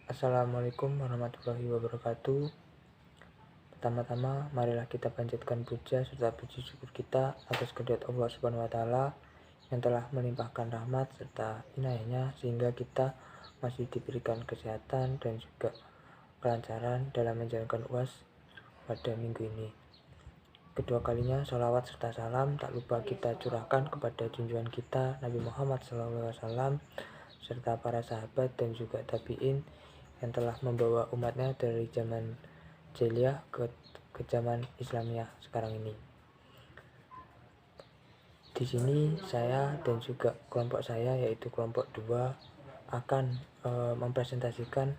Assalamualaikum warahmatullahi wabarakatuh. Pertama-tama, marilah kita panjatkan puja serta puji syukur kita atas kehadirat Allah Subhanahu wa taala yang telah melimpahkan rahmat serta inayahnya sehingga kita masih diberikan kesehatan dan juga kelancaran dalam menjalankan UAS pada minggu ini. Kedua kalinya, sholawat serta salam tak lupa kita curahkan kepada junjungan kita Nabi Muhammad SAW serta para sahabat dan juga tabi'in yang telah membawa umatnya dari zaman jahiliyah ke zaman Islamiyah sekarang ini. Di sini saya dan juga kelompok saya yaitu kelompok 2 akan mempresentasikan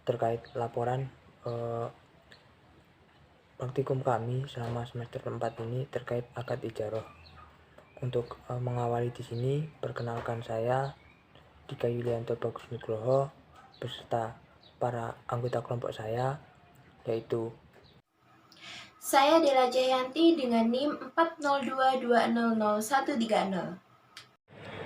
terkait laporan praktikum kami selama semester 4 ini terkait akad ijarah. Untuk mengawali di sini, perkenalkan saya Dika Yulianto Bagus Nugroho beserta para anggota kelompok saya, yaitu saya Dela Jayanti dengan NIM 402200130.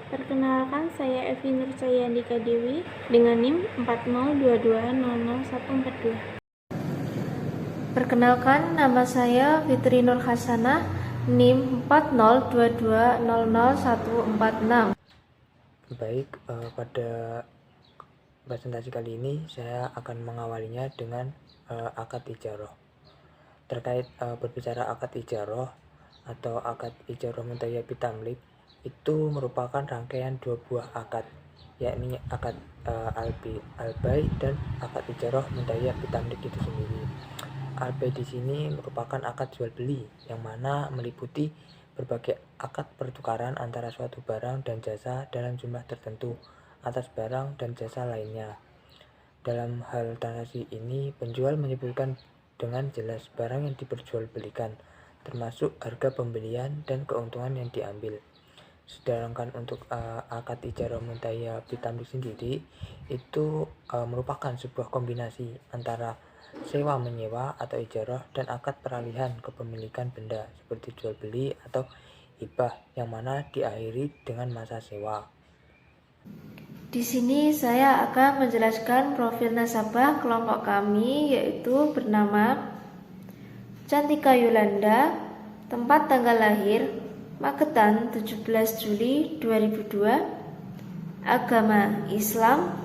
Perkenalkan, saya Evi Nurcayandika Dewi dengan NIM 402200142. Perkenalkan, nama saya Fitri Nur Hasanah, NIM 402200146. Baik, pada presentasi kali ini saya akan mengawalinya dengan akad ijarah. Terkait berbicara akad ijarah atau akad ijarah muntahiyah bitamlik, itu merupakan rangkaian 2 buah akad, yakni akad al-bai dan akad ijarah muntahiyah bitamlik itu sendiri. Al-bai di sini merupakan akad jual beli yang mana meliputi berbagai akad pertukaran antara suatu barang dan jasa dalam jumlah tertentu atas barang dan jasa lainnya. Dalam hal transaksi ini, penjual menyebutkan dengan jelas barang yang diperjualbelikan, termasuk harga pembelian dan keuntungan yang diambil. Sedangkan untuk akad ijarah muntahiyah bitamlik sendiri itu merupakan sebuah kombinasi antara sewa menyewa atau ijarah dan akad peralihan kepemilikan benda seperti jual beli atau hibah yang mana diakhiri dengan masa sewa. Di sini saya akan menjelaskan profil nasabah kelompok kami, yaitu bernama Cantika Yolanda, tempat tanggal lahir Magetan 17 Juli 2002, agama Islam,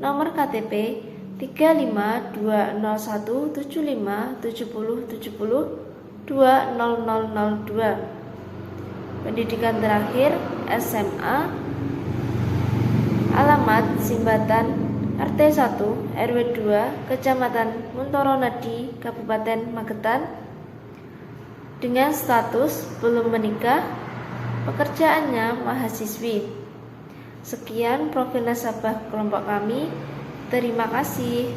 nomor KTP 3521757070200002, pendidikan terakhir SMA, alamat Simbatan RT 1 RW 2 Kecamatan Muntoronadi Kabupaten Magetan, dengan status belum menikah, pekerjaannya mahasiswi. Sekian profil nasabah kelompok kami. Terima kasih.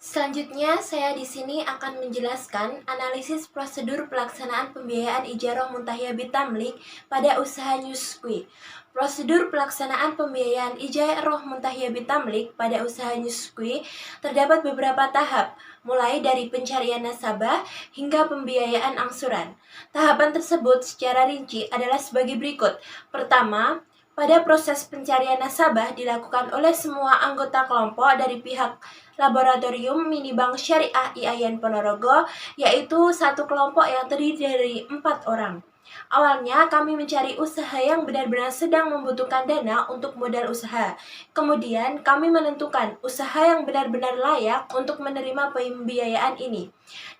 Selanjutnya, saya di sini akan menjelaskan analisis prosedur pelaksanaan pembiayaan ijarah muntahiyah bitamlik pada usaha Newsquay. Prosedur pelaksanaan pembiayaan ijarah muntahiyah bitamlik pada usaha Newsquay terdapat beberapa tahap, mulai dari pencarian nasabah hingga pembiayaan angsuran. Tahapan tersebut secara rinci adalah sebagai berikut. Pertama, pada proses pencarian nasabah dilakukan oleh semua anggota kelompok dari pihak Laboratorium Minibank Syariah IAIN Ponorogo, yaitu satu kelompok yang terdiri dari 4 orang. Awalnya kami mencari usaha yang benar-benar sedang membutuhkan dana untuk modal usaha. Kemudian kami menentukan usaha yang benar-benar layak untuk menerima pembiayaan ini.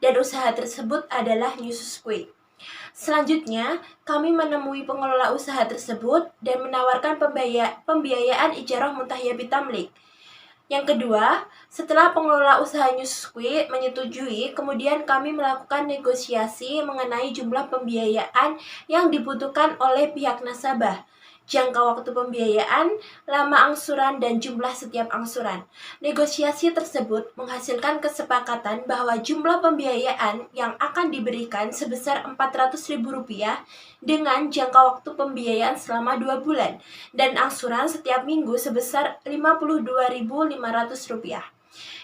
Dan usaha tersebut adalah Newsquay. Selanjutnya, kami menemui pengelola usaha tersebut dan menawarkan pembiayaan ijarah muntahiyah bitamlik. Yang kedua, setelah pengelola usaha Newsquay menyetujui, kemudian kami melakukan negosiasi mengenai jumlah pembiayaan yang dibutuhkan oleh pihak nasabah, jangka waktu pembiayaan, lama angsuran, dan jumlah setiap angsuran. Negosiasi tersebut menghasilkan kesepakatan bahwa jumlah pembiayaan yang akan diberikan sebesar Rp400.000 dengan jangka waktu pembiayaan selama 2 bulan dan angsuran setiap minggu sebesar Rp52.500.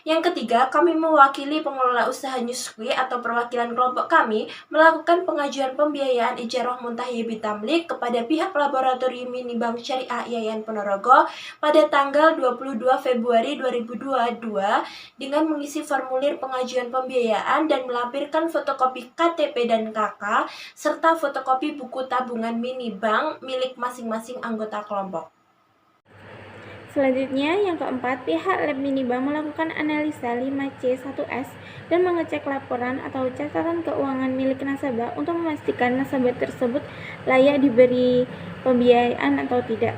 Yang ketiga, kami mewakili pengelola usaha Nyuskui atau perwakilan kelompok kami melakukan pengajuan pembiayaan ijarah Muntahiya Bitamlik kepada pihak Laboratorium Mini Bank Syariah IAIN Ponorogo pada tanggal 22 Februari 2022 dengan mengisi formulir pengajuan pembiayaan dan melampirkan fotokopi KTP dan KK serta fotokopi buku tabungan mini bank milik masing-masing anggota kelompok. Selanjutnya, yang keempat, pihak Lab Minibank melakukan analisa 5C1S dan mengecek laporan atau catatan keuangan milik nasabah untuk memastikan nasabah tersebut layak diberi pembiayaan atau tidak.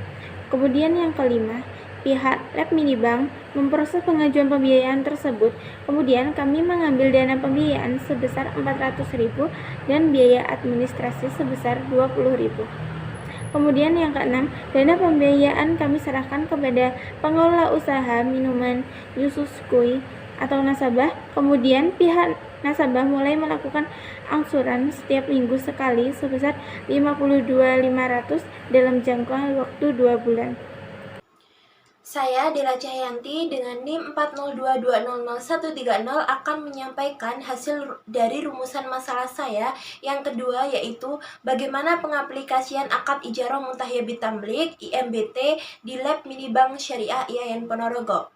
Kemudian yang kelima, pihak Lab Minibank memproses pengajuan pembiayaan tersebut. Kemudian kami mengambil dana pembiayaan sebesar 400.000 dan biaya administrasi sebesar 20.000. Kemudian yang keenam, dana pembiayaan kami serahkan kepada pengelola usaha minuman Nyuskui atau nasabah. Kemudian pihak nasabah mulai melakukan angsuran setiap minggu sekali sebesar 52.500 dalam jangka waktu 2 bulan. Saya, Dela Cahyanti, dengan NIM 402200130 akan menyampaikan hasil dari rumusan masalah saya yang kedua, yaitu bagaimana pengaplikasian akad ijarah Muntahiya Bitamlik IMBT di Lab Minibank Syariah IAIN Ponorogo.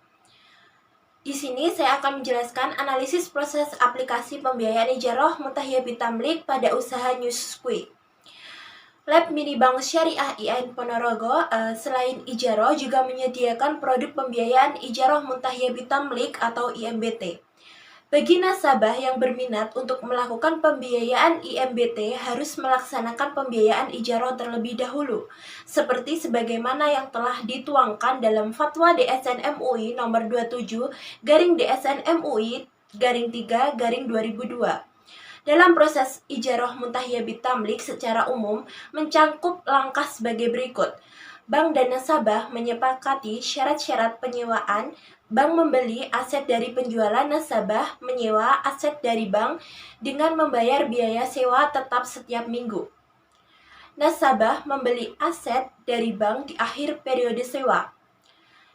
Di sini saya akan menjelaskan analisis proses aplikasi pembiayaan ijarah Muntahiya Bitamlik pada usaha Nyuskui. Lab Minibank Syariah IAIN Ponorogo selain ijarah juga menyediakan produk pembiayaan ijarah Muntahiya Bitamlik atau IMBT. Bagi nasabah yang berminat untuk melakukan pembiayaan IMBT harus melaksanakan pembiayaan ijarah terlebih dahulu, seperti sebagaimana yang telah dituangkan dalam Fatwa DSN MUI nomor 27/DSN MUI _3/2002. Dalam proses ijarah Muntahiya Bitamlik secara umum mencangkup langkah sebagai berikut. Bank dan nasabah menyepakati syarat-syarat penyewaan. Bank membeli aset dari penjualan, nasabah menyewa aset dari bank dengan membayar biaya sewa tetap setiap minggu. Nasabah membeli aset dari bank di akhir periode sewa.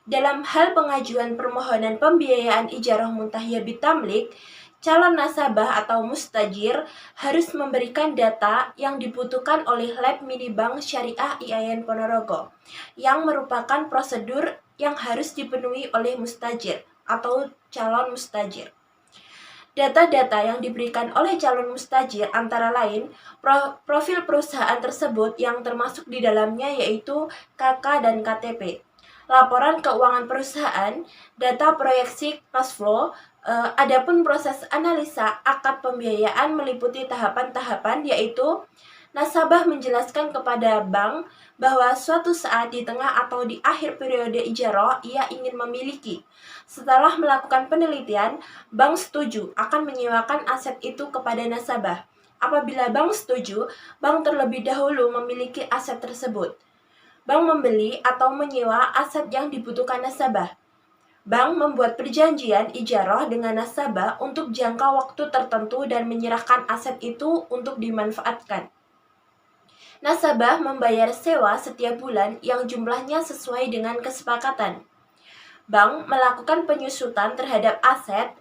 Dalam hal pengajuan permohonan pembiayaan ijarah Muntahiya Bitamlik, calon nasabah atau mustajir harus memberikan data yang dibutuhkan oleh Lab Minibank Syariah IAIN Ponorogo, yang merupakan prosedur yang harus dipenuhi oleh mustajir atau calon mustajir. Data-data yang diberikan oleh calon mustajir antara lain profil perusahaan tersebut yang termasuk di dalamnya yaitu KK dan KTP, laporan keuangan perusahaan, data proyeksi cash flow. Adapun proses analisa akad pembiayaan meliputi tahapan-tahapan, yaitu nasabah menjelaskan kepada bank bahwa suatu saat di tengah atau di akhir periode ijarah ia ingin memiliki. Setelah melakukan penelitian, bank setuju akan menyewakan aset itu kepada nasabah. Apabila bank setuju, bank terlebih dahulu memiliki aset tersebut. Bank membeli atau menyewa aset yang dibutuhkan nasabah. Bank membuat perjanjian ijarah dengan nasabah untuk jangka waktu tertentu dan menyerahkan aset itu untuk dimanfaatkan. Nasabah membayar sewa setiap bulan yang jumlahnya sesuai dengan kesepakatan. Bank melakukan penyusutan terhadap aset.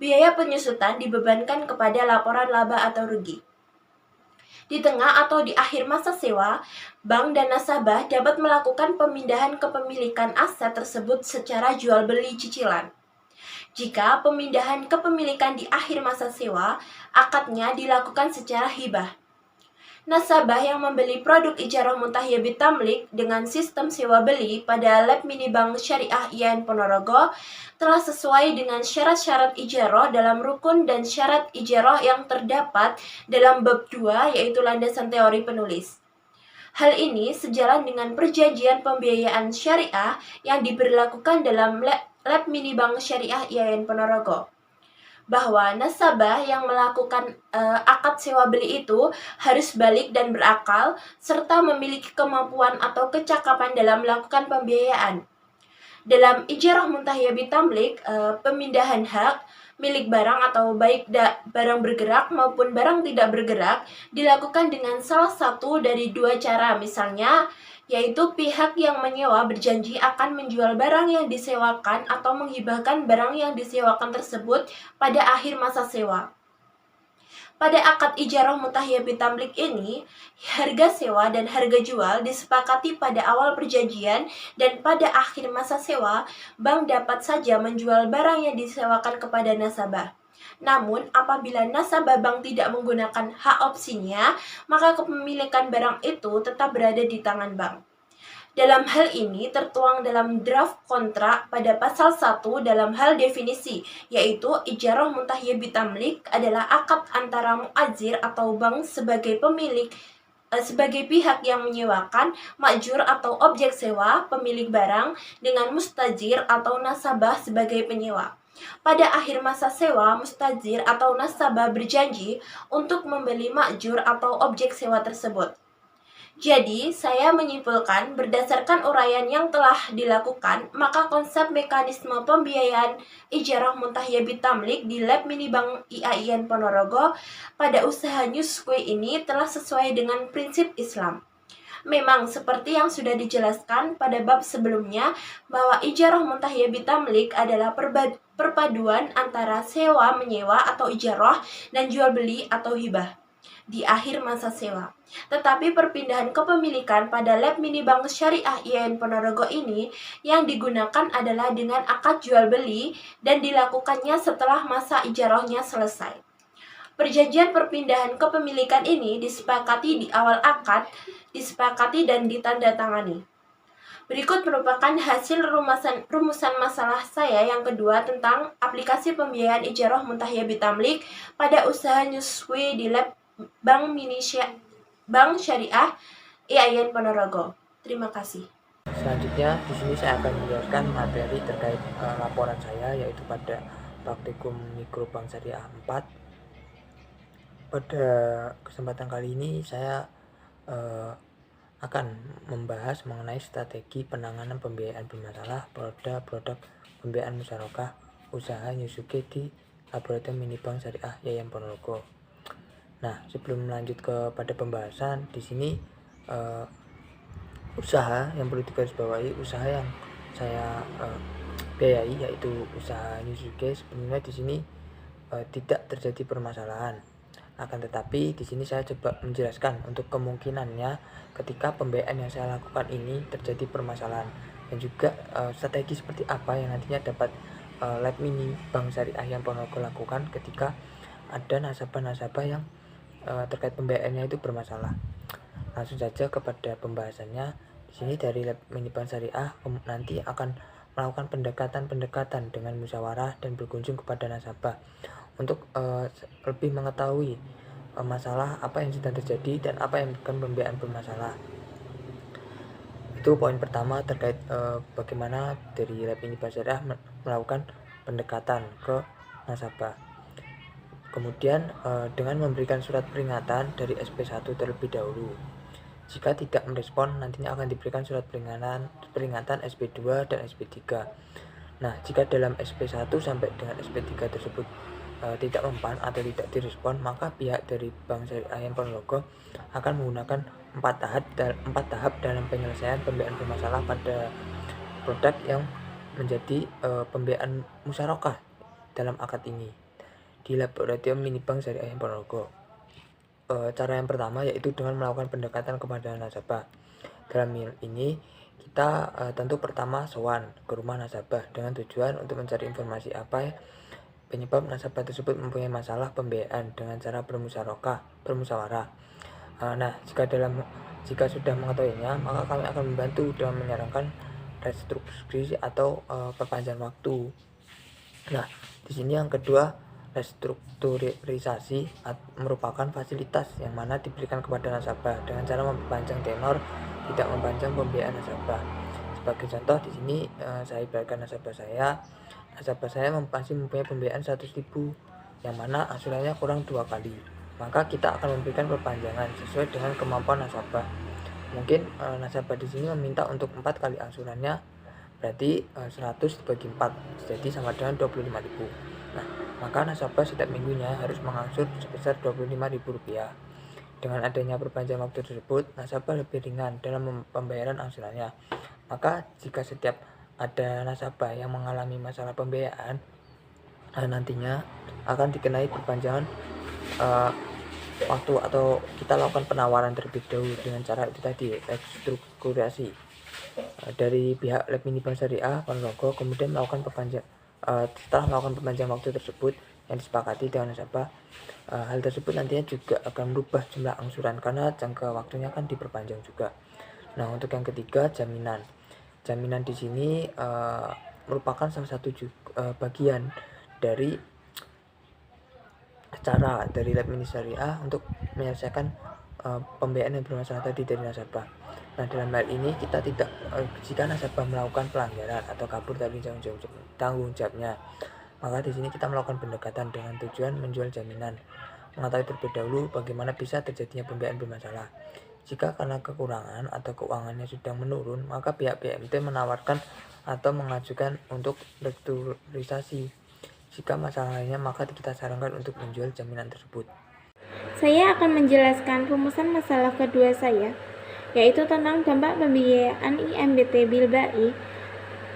Biaya penyusutan dibebankan kepada laporan laba atau rugi. Di tengah atau di akhir masa sewa, bank dan nasabah dapat melakukan pemindahan kepemilikan aset tersebut secara jual beli cicilan. Jika pemindahan kepemilikan di akhir masa sewa, akadnya dilakukan secara hibah. Nasabah yang membeli produk ijarah Muntahiya Bitamlik dengan sistem sewa beli pada Lab Minibank Syariah IAIN Ponorogo telah sesuai dengan syarat-syarat ijarah dalam rukun dan syarat ijarah yang terdapat dalam bab 2 yaitu landasan teori penulis. Hal ini sejalan dengan perjanjian pembiayaan syariah yang diberlakukan dalam Lab Minibank Syariah IAIN Ponorogo, bahwa nasabah yang melakukan akad sewa beli itu harus balik dan berakal, serta memiliki kemampuan atau kecakapan dalam melakukan pembiayaan. Dalam ijarah Muntahiya Bitamlik, pemindahan hak milik barang atau baik barang bergerak maupun barang tidak bergerak dilakukan dengan salah satu dari dua cara, misalnya yaitu pihak yang menyewa berjanji akan menjual barang yang disewakan atau menghibahkan barang yang disewakan tersebut pada akhir masa sewa. Pada akad ijarah mutahiyyah bitamlik ini, harga sewa dan harga jual disepakati pada awal perjanjian dan pada akhir masa sewa, bank dapat saja menjual barang yang disewakan kepada nasabah. Namun, apabila nasabah bank tidak menggunakan hak opsinya, maka kepemilikan barang itu tetap berada di tangan bank. Dalam hal ini tertuang dalam draft kontrak pada pasal 1 dalam hal definisi, yaitu ijarah mutahiyyah bitamlik adalah akad antara muajir atau bank sebagai pemilik sebagai pihak yang menyewakan, makjur atau objek sewa, pemilik barang, dengan mustajir atau nasabah sebagai penyewa. Pada akhir masa sewa, mustajir atau nasabah berjanji untuk membeli makjur atau objek sewa tersebut. Jadi, saya menyimpulkan berdasarkan uraian yang telah dilakukan, maka konsep mekanisme pembiayaan ijarah mutahiyyah bitamlik di Lab Minibank IAIN Ponorogo pada usaha Newsquay ini telah sesuai dengan prinsip Islam. Memang seperti yang sudah dijelaskan pada bab sebelumnya bahwa ijarah mutahiyyah bitamlik adalah perpaduan antara sewa menyewa atau ijarah dan jual beli atau hibah di akhir masa sewa. Tetapi perpindahan kepemilikan pada Lab Minibank Syariah IAIN Ponorogo ini yang digunakan adalah dengan akad jual beli dan dilakukannya setelah masa ijarahnya selesai. Perjanjian perpindahan kepemilikan ini disepakati di awal akad, disepakati dan ditandatangani. Berikut merupakan hasil rumusan masalah saya yang kedua tentang aplikasi pembiayaan ijarah mutahiyyah bitamlik pada usaha Newsquay di Lab Bank Syariah IAIN Ponorogo. Terima kasih. Selanjutnya di sini saya akan menjelaskan materi terkait laporan saya, yaitu pada praktikum mikro bank syariah 4. Pada kesempatan kali ini saya akan membahas mengenai strategi penanganan pembiayaan bermasalah pada produk pembiayaan musyarakah usaha Newsquay di Laboratorium Minibank Syariah IAIN Ponorogo. Nah, sebelum lanjut kepada pembahasan, di sini usaha yang perlu digarisbawahi, usaha yang saya biayai, yaitu usaha Newsquay. Sebenarnya di sini tidak terjadi permasalahan. Akan tetapi di sini saya coba menjelaskan untuk kemungkinannya ketika pembiayaan yang saya lakukan ini terjadi permasalahan, dan juga strategi seperti apa yang nantinya dapat Lab Minibank Syariah IAIN Ponorogo lakukan ketika ada nasabah-nasabah yang terkait pembiayaannya itu bermasalah. Langsung saja kepada pembahasannya. Di sini dari Lab Minibank Syariah nanti akan melakukan pendekatan dengan musyawarah dan berkunjung kepada nasabah untuk lebih mengetahui masalah apa yang sedang terjadi dan apa yang menyebabkan pembiayaan bermasalah. Itu poin pertama terkait bagaimana dari Lab Minibank Syariah melakukan pendekatan ke nasabah. Kemudian dengan memberikan surat peringatan dari SP1 terlebih dahulu. Jika tidak merespon, nantinya akan diberikan surat peringatan SP2 dan SP3. Nah, jika dalam SP1 sampai dengan SP3 tersebut tidak mempan atau tidak direspon, maka pihak dari Bank Syariah IAIN Ponorogo akan menggunakan 4 tahap dalam penyelesaian pembiayaan bermasalah pada produk yang menjadi pembiayaan musyarakah dalam akad ini di Laboratorium Minibank Syariah IAIN Ponorogo. Cara yang pertama yaitu dengan melakukan pendekatan kepada nasabah. Dalam hal ini kita tentu pertama sowan ke rumah nasabah dengan tujuan untuk mencari informasi apa penyebab nasabah tersebut mempunyai masalah pembiayaan dengan cara bermusyawarah. Nah, jika sudah mengetahuinya, maka kami akan membantu dengan menyarankan restrukturisi atau perpanjangan waktu. Nah, di sini yang kedua, restrukturisasi merupakan fasilitas yang mana diberikan kepada nasabah dengan cara memperpanjang tenor, tidak memperpanjang pembiayaan nasabah. Sebagai contoh di sini saya ibaratkan nasabah saya masih mempunyai pembiayaan 100.000 yang mana asurannya kurang 2 kali. Maka kita akan memberikan perpanjangan sesuai dengan kemampuan nasabah. Mungkin nasabah di sini meminta untuk 4 kali asurannya, berarti 100 dibagi 4 jadi sama dengan 25.000. Nah, maka nasabah setiap minggunya harus mengangsur sebesar Rp25.000. Dengan adanya perpanjangan waktu tersebut, nasabah lebih ringan dalam pembayaran angsurannya. Maka jika setiap ada nasabah yang mengalami masalah pembiayaan, nantinya akan dikenai perpanjangan waktu, atau kita lakukan penawaran terlebih dahulu dengan cara itu tadi, restrukturasi dari pihak Lab Mini Bank Syariah Ponorogo, kemudian melakukan setelah melakukan perpanjangan waktu tersebut yang disepakati dengan nasabah, hal tersebut nantinya juga akan merubah jumlah angsuran karena jangka waktunya akan diperpanjang juga. Nah, untuk yang ketiga, jaminan di sini merupakan salah satu bagian dari cara dari Lab Mini Syariah untuk menyelesaikan pembiayaan yang bermasalah tadi dari nasabah. Nah, dalam hal ini kita tidak jika nasabah melakukan pelanggaran atau kabur dari tanggung jawabnya, maka di sini kita melakukan pendekatan dengan tujuan menjual jaminan, mengetahui terlebih dahulu bagaimana bisa terjadinya pembiayaan bermasalah. Jika karena kekurangan atau keuangannya sudah menurun, maka pihak BMT menawarkan atau mengajukan untuk restrukturisasi. Jika masalah lainnya, maka kita sarankan untuk menjual jaminan tersebut. Saya akan menjelaskan rumusan masalah kedua saya, yaitu tentang dampak pembiayaan IMBT Bilbai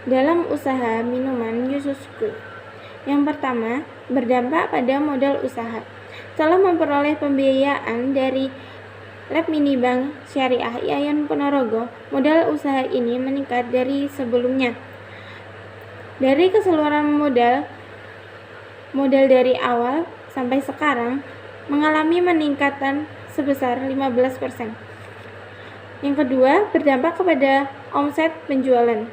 dalam usaha minuman Yususku. Yang pertama, berdampak pada modal usaha. Setelah memperoleh pembiayaan dari Lab Mini Bank Syariah IAIN Ponorogo, modal usaha ini meningkat dari sebelumnya. Dari keseluruhan modal dari awal sampai sekarang mengalami peningkatan sebesar 15%. Yang kedua, berdampak kepada omset penjualan.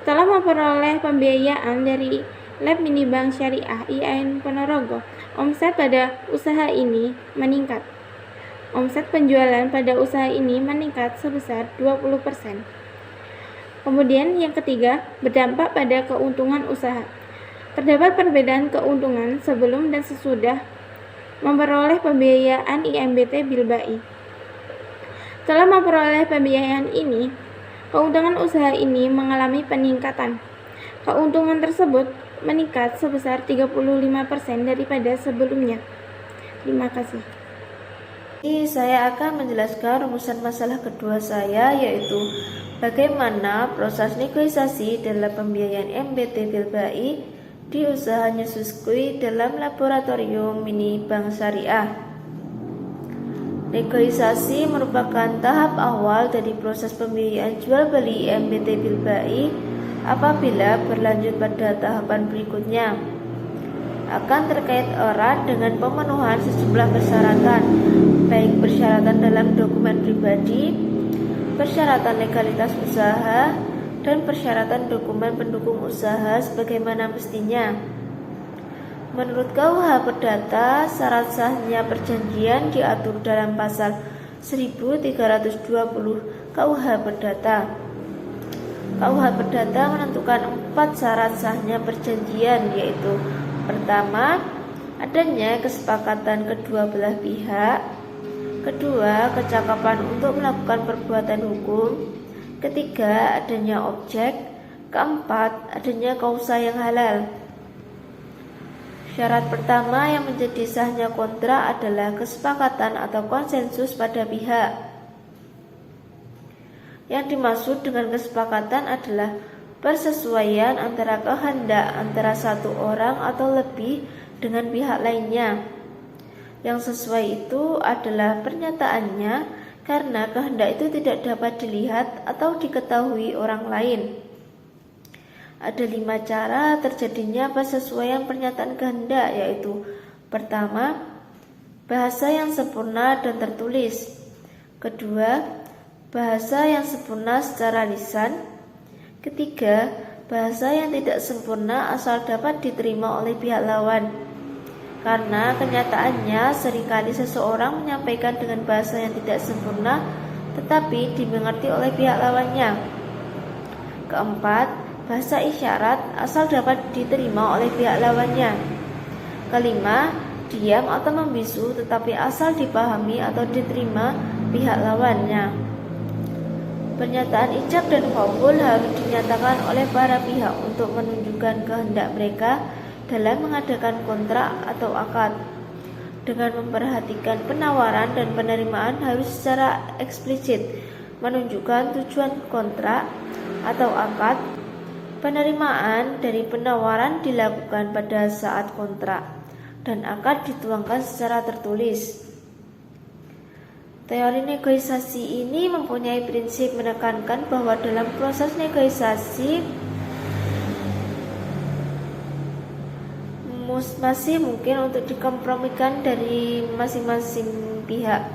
Setelah memperoleh pembiayaan dari Lab Mini Bank Syariah IAIN Ponorogo, omset pada usaha ini meningkat. Omset penjualan pada usaha ini meningkat sebesar 20%. Kemudian yang ketiga, berdampak pada keuntungan usaha. Terdapat perbedaan keuntungan sebelum dan sesudah memperoleh pembiayaan IMBT Bilbai. Setelah memperoleh pembiayaan ini, keuntungan usaha ini mengalami peningkatan. Keuntungan tersebut meningkat sebesar 35% daripada sebelumnya. Terima kasih. Ini saya akan menjelaskan rumusan masalah kedua saya, yaitu bagaimana proses negosiasi dalam pembiayaan IMBT Bilbai di usaha Yususku dalam laboratorium mini Bank Syariah. Negosiasi merupakan tahap awal dari proses pembiayaan jual beli IMBT Bilbai. Apabila berlanjut pada tahapan berikutnya, akan terkait erat dengan pemenuhan sejumlah persyaratan, baik persyaratan dalam dokumen pribadi, persyaratan legalitas usaha, dan persyaratan dokumen pendukung usaha sebagaimana mestinya. Menurut KUH Perdata, syarat sahnya perjanjian diatur dalam pasal 1320 KUH Perdata. KUH Perdata menentukan 4 syarat sahnya perjanjian, yaitu: pertama, adanya kesepakatan kedua belah pihak; kedua, kecakapan untuk melakukan perbuatan hukum; ketiga, adanya objek; keempat, adanya kausa yang halal. Syarat pertama yang menjadi sahnya kontrak adalah kesepakatan atau konsensus pada pihak. Yang dimaksud dengan kesepakatan adalah persesuaian antara kehendak antara satu orang atau lebih dengan pihak lainnya. Yang sesuai itu adalah pernyataannya karena kehendak itu tidak dapat dilihat atau diketahui orang lain. Ada 5 cara terjadinya persesuaian pernyataan kehendak, yaitu: pertama, bahasa yang sempurna dan tertulis; kedua, bahasa yang sempurna secara lisan; ketiga, bahasa yang tidak sempurna asal dapat diterima oleh pihak lawan, karena kenyataannya seringkali seseorang menyampaikan dengan bahasa yang tidak sempurna tetapi dimengerti oleh pihak lawannya. Keempat, bahasa isyarat asal dapat diterima oleh pihak lawannya. Kelima, diam atau membisu tetapi asal dipahami atau diterima pihak lawannya. Pernyataan ijab dan qabul harus dinyatakan oleh para pihak untuk menunjukkan kehendak mereka dalam mengadakan kontrak atau akad. dengan memperhatikan penawaran dan penerimaan harus secara eksplisit menunjukkan tujuan kontrak atau akad. Penerimaan dari penawaran dilakukan pada saat kontrak dan akad dituangkan secara tertulis. Teori negosiasi ini mempunyai prinsip menekankan bahwa dalam proses negosiasi masih mungkin untuk dikompromikan dari masing-masing pihak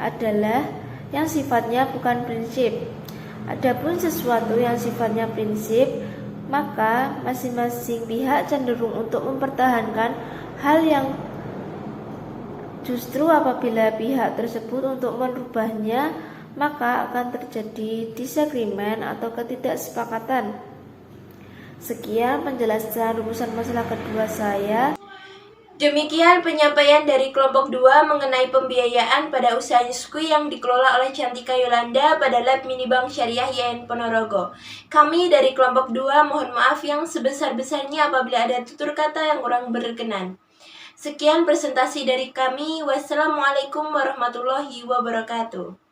adalah yang sifatnya bukan prinsip. Adapun sesuatu yang sifatnya prinsip, maka masing-masing pihak cenderung untuk mempertahankan hal yang justru apabila pihak tersebut untuk merubahnya, maka akan terjadi disagreement atau ketidaksepakatan. Sekian penjelasan rumusan masalah kedua saya. Demikian penyampaian dari kelompok 2 mengenai pembiayaan pada usaha Nyuskui yang dikelola oleh Cantika Yolanda pada Lab Minibank Syariah YN Ponorogo. Kami dari kelompok 2 mohon maaf yang sebesar-besarnya apabila ada tutur kata yang kurang berkenan. Sekian presentasi dari kami. Wassalamualaikum warahmatullahi wabarakatuh.